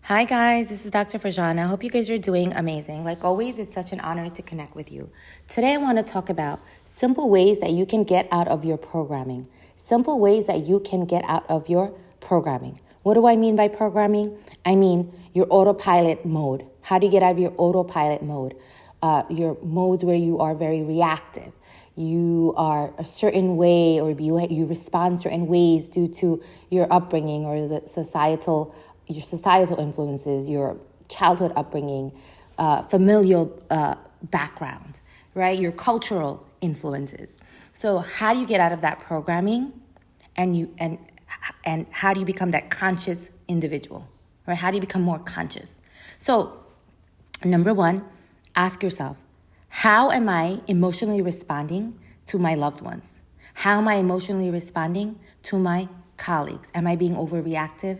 Hi guys, this is Dr. Farjana. I hope you guys are doing amazing. Like always, it's such an honor to connect with you. Today I want to talk about simple ways that you can get out of your programming. Simple ways that you can get out of your programming. What do I mean by programming? I mean your autopilot mode. How do you get out of your autopilot mode? Your modes where you are very reactive. You are a certain way, or you respond certain ways due to your upbringing or your societal influences, your childhood upbringing, familial background, right? Your cultural influences. So how do you get out of that programming, and how do you become that conscious individual, right? How do you become more conscious? So number one, ask yourself, how am I emotionally responding to my loved ones? How am I emotionally responding to my colleagues? Am I being overreactive?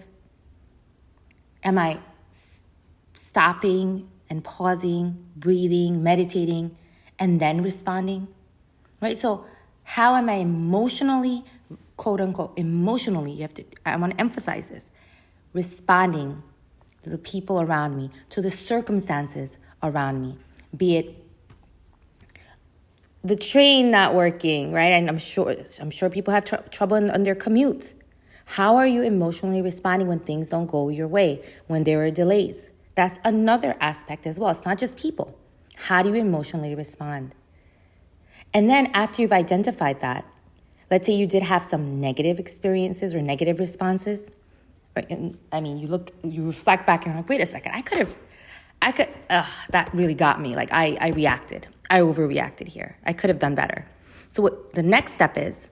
Am I stopping and pausing, breathing, meditating, and then responding? Right? So how am I emotionally, quote unquote, emotionally, I want to emphasize this, responding to the people around me, to the circumstances around me, be it the train not working, right? And I'm sure people have trouble on their commute. How are you emotionally responding when things don't go your way, when there are delays? That's another aspect as well. It's not just people. How do you emotionally respond? And then after you've identified that, let's say you did have some negative experiences or negative responses. Right? I mean, you reflect back and you're like, wait a second, that really got me. Like I reacted. I overreacted here. I could have done better. So what the next step is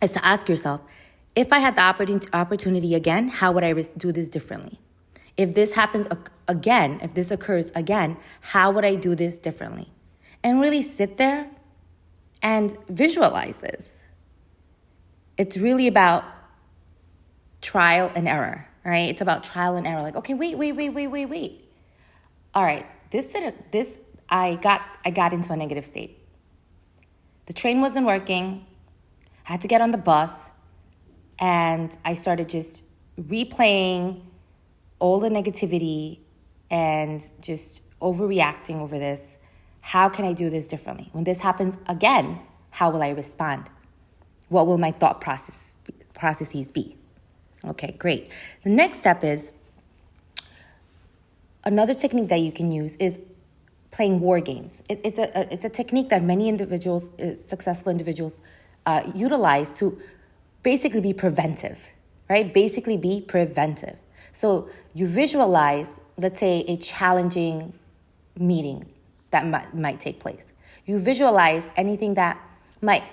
to ask yourself, if I had the opportunity again, how would I do this differently? If this happens again, if this occurs again, how would I do this differently? And really sit there and visualize this. It's really about trial and error, right? It's about trial and error. Like, okay, wait. All right, I got into a negative state. The train wasn't working. I had to get on the bus. And I started just replaying all the negativity and just overreacting over this. How can I do this differently? When this happens again, how will I respond? What will my thought processes be? Okay, great. The next step is, another technique that you can use is playing war games. It's a technique that many individuals, successful individuals, utilize to basically be preventive, right? Basically be preventive. So you visualize, let's say, a challenging meeting that might take place. You visualize anything that might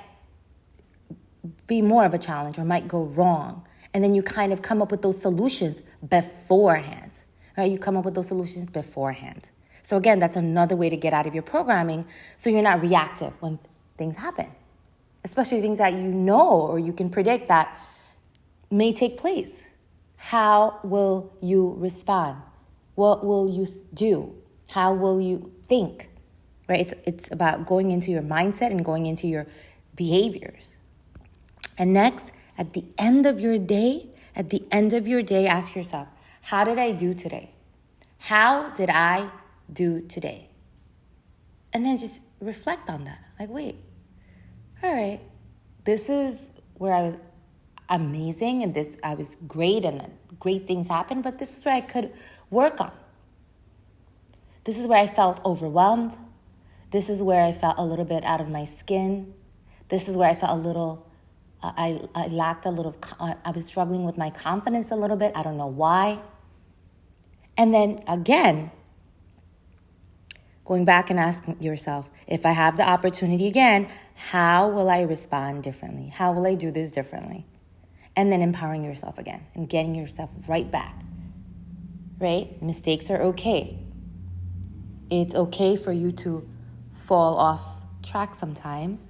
be more of a challenge or might go wrong. And then you kind of come up with those solutions beforehand, right? You come up with those solutions beforehand. So again, that's another way to get out of your programming so you're not reactive when things happen, especially things that you know or you can predict that may take place. How will you respond? What will you do? How will you think? Right? It's about going into your mindset and going into your behaviors. And next, at the end of your day, ask yourself, how did I do today? How did I do today? And then just reflect on that. Like, wait, all right, this is where I was amazing and I was great and great things happened, but this is where I could work on. This is where I felt overwhelmed. This is where I felt a little bit out of my skin. This is where I felt a little, I lacked a little, I was struggling with my confidence a little bit. I don't know why. And then again, going back and asking yourself, if I have the opportunity again, how will I respond differently? How will I do this differently? And then empowering yourself again and getting yourself right back, right? Mistakes are okay. It's okay for you to fall off track sometimes.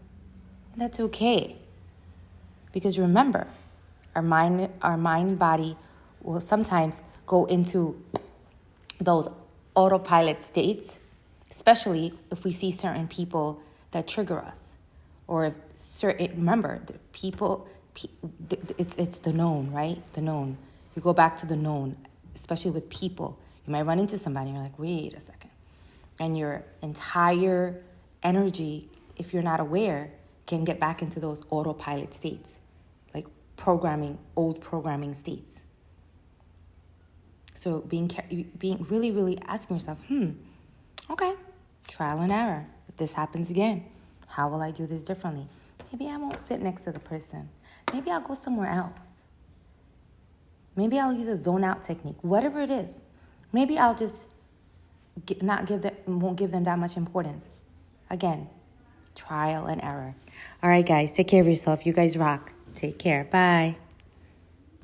And that's okay. Because remember, our mind and body will sometimes go into those autopilot states, especially if we see certain people that trigger us, or if remember, the people, it's the known, right? The known. You go back to the known. especially with people. You might run into somebody and you're like, wait a second. And your entire energy, if you're not aware, can get back into those autopilot states, like old programming states. So being really, really asking yourself, okay, trial and error. If this happens again, how will I do this differently? Maybe I won't sit next to the person. Maybe I'll go somewhere else. Maybe I'll use a zone out technique, whatever it is. Maybe I'll just won't give them that much importance. Again, trial and error. All right, guys, take care of yourself. You guys rock. Take care. Bye.